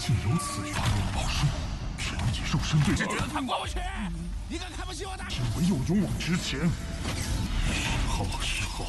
竟有此法龙宝术，神野兽身对决，他过不去！你敢看不起我的？天唯有勇往直前。时候。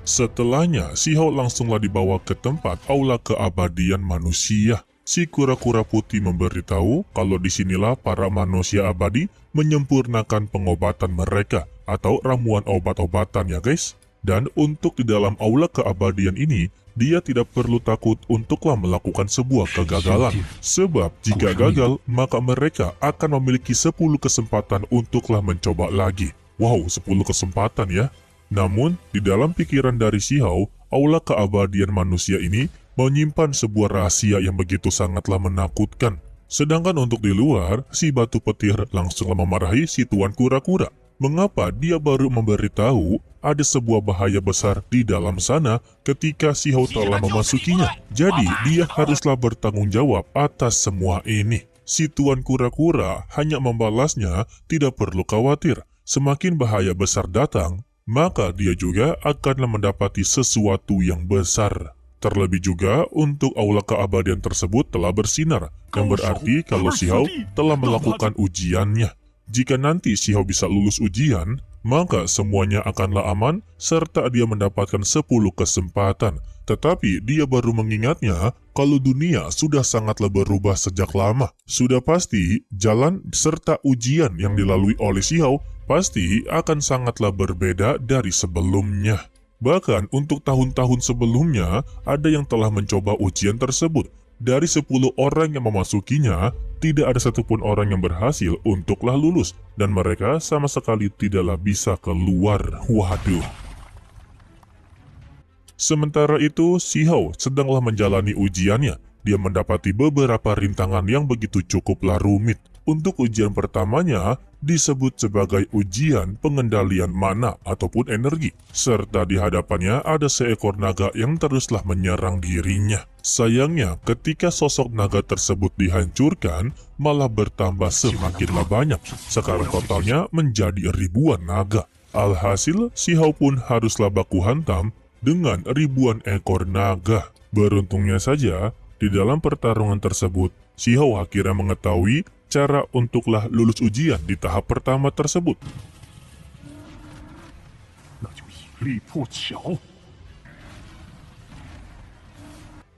Setelahnya, Shihou langsunglah dibawa ke tempat aula keabadian manusia. Si kura-kura putih memberitahu kalau disinilah para manusia abadi menyempurnakan pengobatan mereka atau ramuan obat-obatan ya guys. Dan untuk di dalam aula keabadian ini, dia tidak perlu takut untuklah melakukan sebuah kegagalan. Sebab jika gagal, maka mereka akan memiliki 10 kesempatan untuklah mencoba lagi. Wow, 10 kesempatan ya. Namun, di dalam pikiran dari Shihou, aula keabadian manusia ini menyimpan sebuah rahasia yang begitu sangatlah menakutkan. Sedangkan untuk di luar, si batu petir langsunglah memarahi si tuan kura-kura. Mengapa dia baru memberitahu ada sebuah bahaya besar di dalam sana ketika Shihou telah memasukinya. Jadi, dia haruslah bertanggung jawab atas semua ini. Si tuan kura-kura hanya membalasnya, tidak perlu khawatir. Semakin bahaya besar datang, maka dia juga akanlah mendapati sesuatu yang besar. Terlebih juga untuk aula keabadian tersebut telah bersinar, yang berarti kalau Shihou telah melakukan ujiannya. Jika nanti Shihou bisa lulus ujian, maka semuanya akanlah aman serta dia mendapatkan 10 kesempatan. Tetapi dia baru mengingatnya kalau dunia sudah sangatlah berubah sejak lama. Sudah pasti jalan serta ujian yang dilalui oleh Shihou pasti akan sangatlah berbeda dari sebelumnya. Bahkan untuk tahun-tahun sebelumnya, ada yang telah mencoba ujian tersebut. Dari 10 orang yang memasukinya, tidak ada satupun orang yang berhasil untuklah lulus. Dan mereka sama sekali tidaklah bisa keluar. Waduh. Sementara itu, Shihou sedanglah menjalani ujiannya. Dia mendapati beberapa rintangan yang begitu cukuplah rumit. Untuk ujian pertamanya, disebut sebagai ujian pengendalian mana ataupun energi. Serta di hadapannya ada seekor naga yang teruslah menyerang dirinya. Sayangnya, ketika sosok naga tersebut dihancurkan, malah bertambah semakinlah banyak. Sekarang totalnya menjadi ribuan naga. Alhasil, Shihou pun haruslah baku hantam dengan ribuan ekor naga. Beruntungnya saja, di dalam pertarungan tersebut, Shihou akhirnya mengetahui cara untuklah lulus ujian di tahap pertama tersebut.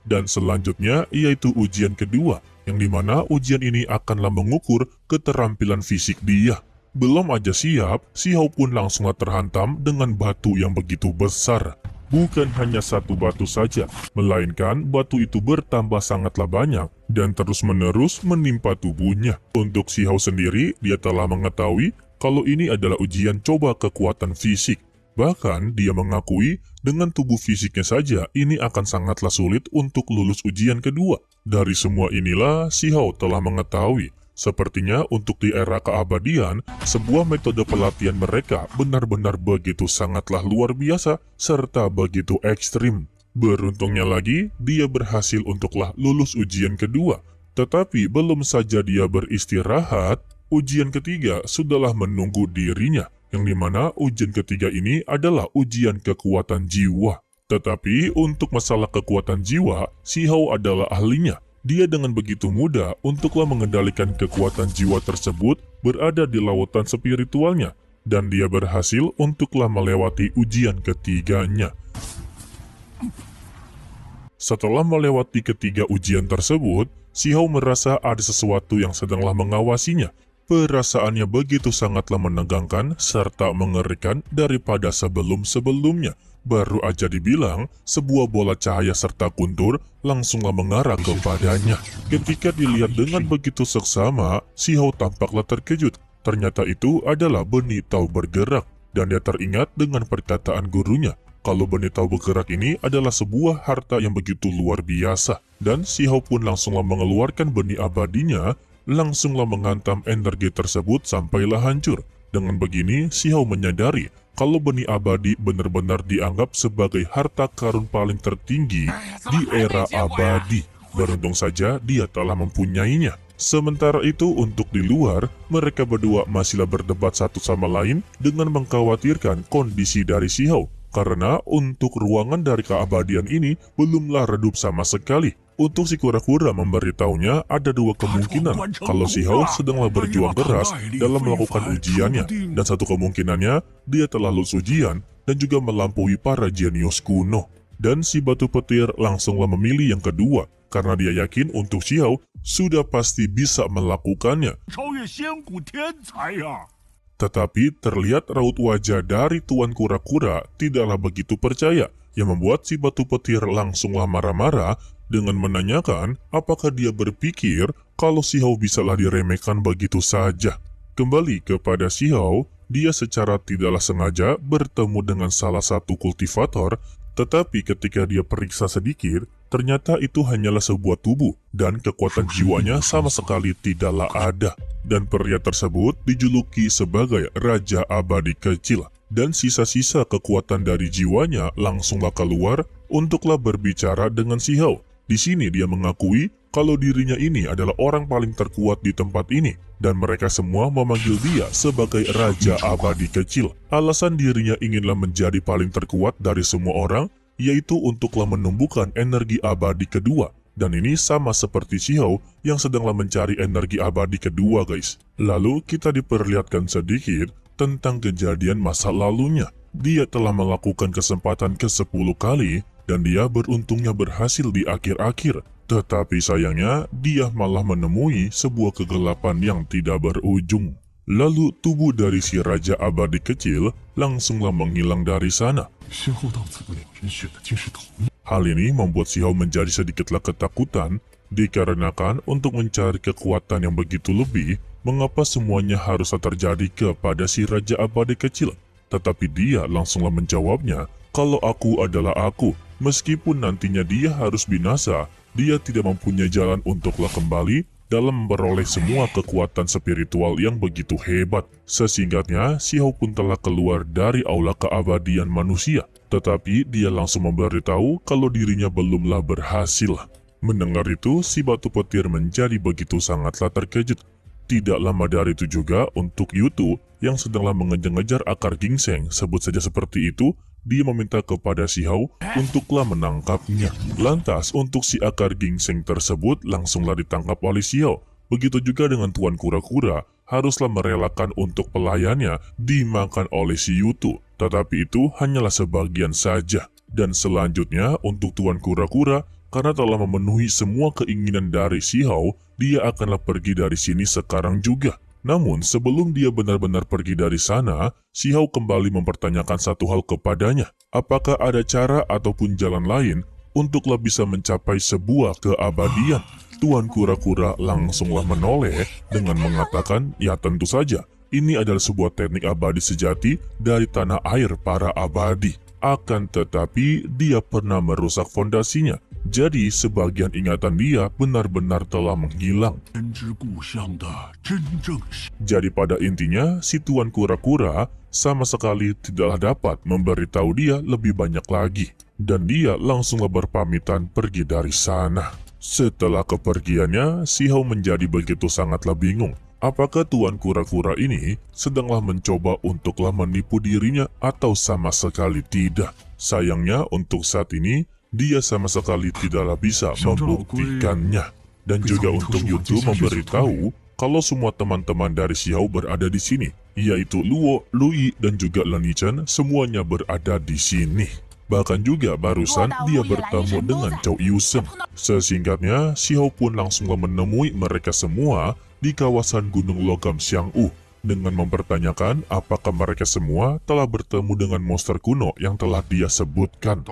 Dan selanjutnya yaitu ujian kedua, yang dimana ujian ini akanlah mengukur keterampilan fisik dia. Belum aja siap, Shihou pun langsunglah terhantam dengan batu yang begitu besar. Bukan hanya satu batu saja, melainkan batu itu bertambah sangatlah banyak dan terus-menerus menimpa tubuhnya. Untuk Shihou sendiri, dia telah mengetahui kalau ini adalah ujian coba kekuatan fisik. Bahkan, dia mengakui dengan tubuh fisiknya saja, ini akan sangatlah sulit untuk lulus ujian kedua. Dari semua inilah, Shihou telah mengetahui sepertinya untuk di era keabadian, sebuah metode pelatihan mereka benar-benar begitu sangatlah luar biasa, serta begitu ekstrim. Beruntungnya lagi, dia berhasil untuklah lulus ujian kedua. Tetapi belum saja dia beristirahat, ujian ketiga sudahlah menunggu dirinya, yang dimana ujian ketiga ini adalah ujian kekuatan jiwa. Tetapi untuk masalah kekuatan jiwa, Shihou adalah ahlinya. Dia dengan begitu mudah untuklah mengendalikan kekuatan jiwa tersebut berada di lautan spiritualnya. Dan dia berhasil untuklah melewati ujian ketiganya. Setelah melewati ketiga ujian tersebut, Shihou merasa ada sesuatu yang sedanglah mengawasinya. Perasaannya begitu sangatlah menegangkan serta mengerikan daripada sebelum-sebelumnya. Baru aja dibilang, sebuah bola cahaya serta guntur langsunglah mengarah kepadanya. Ketika dilihat dengan begitu seksama, Shihou tampaklah terkejut. Ternyata itu adalah benih tahu bergerak. Dan dia teringat dengan perkataan gurunya, kalau benih tahu bergerak ini adalah sebuah harta yang begitu luar biasa. Dan Shihou pun langsunglah mengeluarkan benih abadinya, langsunglah menghantam energi tersebut sampailah hancur. Dengan begini, Shihou menyadari kalau benih abadi benar-benar dianggap sebagai harta karun paling tertinggi di era abadi. Beruntung saja dia telah mempunyainya. Sementara itu untuk di luar, mereka berdua masihlah berdebat satu sama lain dengan mengkhawatirkan kondisi dari Shihou. karena untuk ruangan dari keabadian ini belumlah redup sama sekali. Untuk si kura-kura memberitahunya ada dua kemungkinan kalau si Hao sedanglah berjuang keras dalam melakukan ujiannya, dan satu kemungkinannya dia telah lulus ujian dan juga melampaui para jenius kuno. Dan si batu petir langsunglah memilih yang kedua, karena dia yakin untuk si Hao sudah pasti bisa melakukannya. Tetapi terlihat raut wajah dari Tuan Kura-Kura tidaklah begitu percaya, yang membuat si batu petir langsunglah marah-marah dengan menanyakan apakah dia berpikir kalau si Hao bisalah diremehkan begitu saja. Kembali kepada si Hao, dia secara tidaklah sengaja bertemu dengan salah satu kultivator, tetapi ketika dia periksa sedikit, ternyata itu hanyalah sebuah tubuh dan kekuatan jiwanya sama sekali tidaklah ada. Dan pria tersebut dijuluki sebagai Raja Abadi Kecil. Dan sisa-sisa kekuatan dari jiwanya langsunglah keluar untuklah berbicara dengan si Hao. Di sini dia mengakui kalau dirinya ini adalah orang paling terkuat di tempat ini. Dan mereka semua memanggil dia sebagai Raja Abadi Kecil. Alasan dirinya inginlah menjadi paling terkuat dari semua orang, yaitu untuklah menumbuhkan energi abadi kedua. Dan ini sama seperti si Hao yang sedanglah mencari energi abadi kedua, guys. Lalu kita diperlihatkan sedikit tentang kejadian masa lalunya. Dia telah melakukan kesempatan ke-10 kali dan dia beruntungnya berhasil di akhir-akhir. Tetapi sayangnya dia malah menemui sebuah kegelapan yang tidak berujung. Lalu tubuh dari si Raja Abadi Kecil langsunglah menghilang dari sana. Hal ini membuat si Hao menjadi sedikitlah ketakutan, dikarenakan untuk mencari kekuatan yang begitu lebih, mengapa semuanya haruslah terjadi kepada si Raja Abadi Kecil. Tetapi dia langsunglah menjawabnya, kalau aku adalah aku, meskipun nantinya dia harus binasa, dia tidak mempunyai jalan untuklah kembali dalam memperoleh semua kekuatan spiritual yang begitu hebat. Sesingkatnya, si Hao pun telah keluar dari aula keabadian manusia. Tetapi dia langsung memberitahu kalau dirinya belumlah berhasil. Mendengar itu, si batu petir menjadi begitu sangatlah terkejut. Tidak lama dari itu juga untuk Yutu yang sedanglah mengejar-ngejar akar ginseng, sebut saja seperti itu, dia meminta kepada si Hao untuklah menangkapnya. Lantas untuk si akar ginseng tersebut langsunglah ditangkap oleh si Hao. Begitu juga dengan Tuan Kura-Kura, haruslah merelakan untuk pelayannya dimakan oleh si Yutu. Tetapi itu hanyalah sebagian saja. Dan selanjutnya untuk Tuan Kura-Kura, karena telah memenuhi semua keinginan dari si Hao, dia akanlah pergi dari sini sekarang juga. Namun sebelum dia benar-benar pergi dari sana, si Hao kembali mempertanyakan satu hal kepadanya. Apakah ada cara ataupun jalan lain untuklah bisa mencapai sebuah keabadian? Tuan Kura-Kura langsunglah menoleh dengan mengatakan, ya tentu saja, ini adalah sebuah teknik abadi sejati dari tanah air para abadi. Akan tetapi dia pernah merusak fondasinya. Jadi sebagian ingatan dia benar-benar telah menghilang. Jadi pada intinya si Tuan Kura-Kura sama sekali tidaklah dapat memberitahu dia lebih banyak lagi. Dan dia langsunglah berpamitan pergi dari sana. Setelah kepergiannya, si Hao menjadi begitu sangatlah bingung. Apakah Tuan Kura-Kura ini sedanglah mencoba untuklah menipu dirinya atau sama sekali tidak? Sayangnya untuk saat ini, dia sama sekali tidaklah bisa membuktikannya. Dan juga untuk Yutu memberitahu kalau semua teman-teman dari si Hao berada di sini, yaitu Luo, Lui, dan juga Lani Chen, semuanya berada di sini. Bahkan juga barusan dia bertemu dengan Chow Yusem. Sesingkatnya, si Hao pun langsung menemui mereka semua di kawasan Gunung Logam Xiang'u dengan mempertanyakan apakah mereka semua telah bertemu dengan monster kuno yang telah dia sebutkan.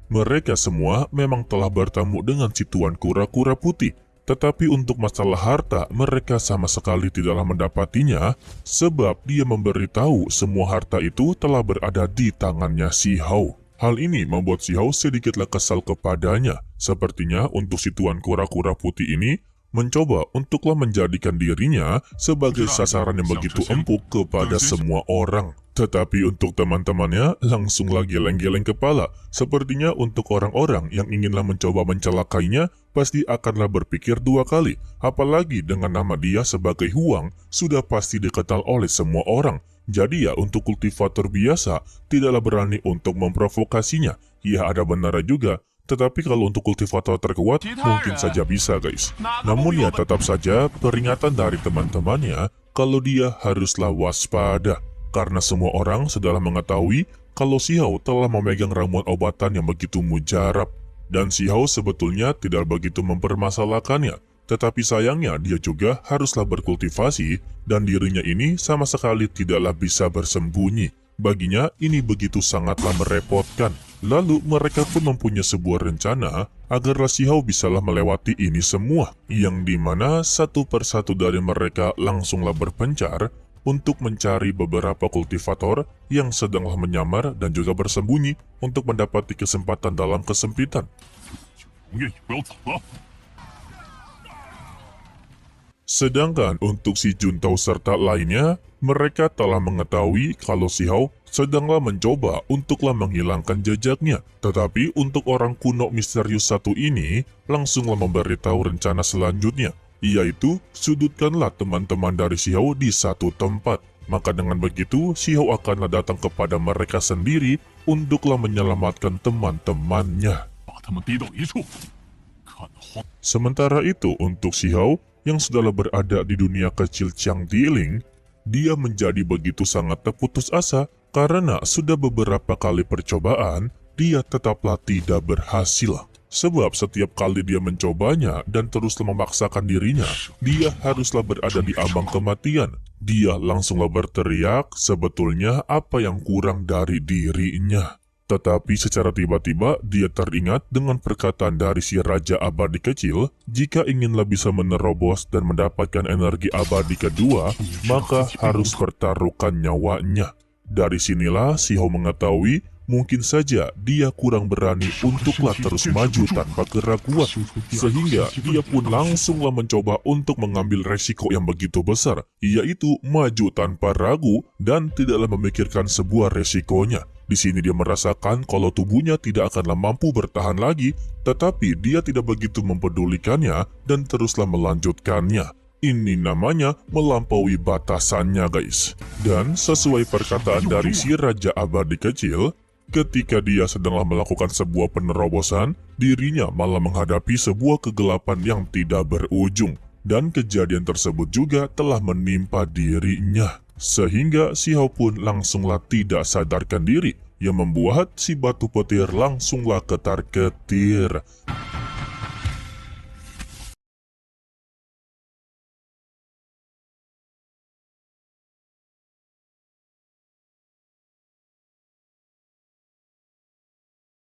Mereka semua memang telah bertemu dengan si Tuan Kura-Kura Putih. Tetapi untuk masalah harta, mereka sama sekali tidaklah mendapatinya, sebab dia memberitahu semua harta itu telah berada di tangannya si Hao. Hal ini membuat si Hao sedikitlah kesal kepadanya. Sepertinya untuk si Tuan Kura-Kura Putih ini mencoba untuklah menjadikan dirinya sebagai sasaran yang begitu empuk kepada semua orang. Tetapi untuk teman-temannya langsunglah geleng-geleng kepala. Sepertinya untuk orang-orang yang inginlah mencoba mencelakainya pasti akanlah berpikir dua kali. Apalagi dengan nama dia sebagai Huang sudah pasti dikenal oleh semua orang. Jadi ya, untuk kultivator biasa, tidaklah berani untuk memprovokasinya. Ya, ada benarnya juga. Tetapi kalau untuk kultivator terkuat, mungkin saja bisa guys. Namun ya, tetap saja peringatan dari teman-temannya, kalau dia haruslah waspada. Karena semua orang sudah mengetahui kalau Xiao telah memegang ramuan obatan yang begitu mujarab. Dan Xiao sebetulnya tidak begitu mempermasalahkannya. Tetapi sayangnya dia juga haruslah berkultivasi dan dirinya ini sama sekali tidaklah bisa bersembunyi. Baginya ini begitu sangatlah merepotkan. Lalu mereka pun mempunyai sebuah rencana agar Xiao bisalah melewati ini semua. Yang dimana satu persatu dari mereka langsunglah berpencar untuk mencari beberapa kultivator yang sedanglah menyamar dan juga bersembunyi untuk mendapati kesempatan dalam kesempitan. 永远也不要走了。 Sedangkan untuk si Juntao serta lainnya, mereka telah mengetahui kalau Xiao sedanglah mencoba untuklah menghilangkan jejaknya. Tetapi untuk orang kuno misterius satu ini, langsunglah memberitahu rencana selanjutnya, yaitu sudutkanlah teman-teman dari Xiao di satu tempat. Maka dengan begitu, Xiao akanlah datang kepada mereka sendiri untuklah menyelamatkan teman-temannya. 把他们逼到一处，看得慌。 Sementara itu untuk Xiao yang sudahlah berada di dunia kecil Changdiling, dia menjadi begitu sangat terputus asa karena sudah beberapa kali percobaan, dia tetaplah tidak berhasil. Sebab setiap kali dia mencobanya dan teruslah memaksakan dirinya, dia haruslah berada di ambang kematian. Dia langsunglah berteriak sebetulnya apa yang kurang dari dirinya. Tetapi secara tiba-tiba dia teringat dengan perkataan dari si Raja Abadi kecil, jika inginlah bisa menerobos dan mendapatkan energi abadi kedua, maka harus pertaruhkan nyawanya. Dari sinilah Xiao mengetahui mungkin saja dia kurang berani untuklah terus maju tanpa keraguan. Sehingga dia pun langsunglah mencoba untuk mengambil resiko yang begitu besar, yaitu maju tanpa ragu dan tidaklah memikirkan sebuah resikonya. Di sini dia merasakan kalau tubuhnya tidak akanlah mampu bertahan lagi, tetapi dia tidak begitu mempedulikannya dan teruslah melanjutkannya. Ini namanya melampaui batasannya guys. Dan sesuai perkataan dari si Raja Abadi kecil, ketika dia sedanglah melakukan sebuah penerobosan, dirinya malah menghadapi sebuah kegelapan yang tidak berujung. Dan kejadian tersebut juga telah menimpa dirinya. Sehingga Xiao pun langsunglah tidak sadarkan diri, yang membuat si batu petir langsunglah ketar-ketir.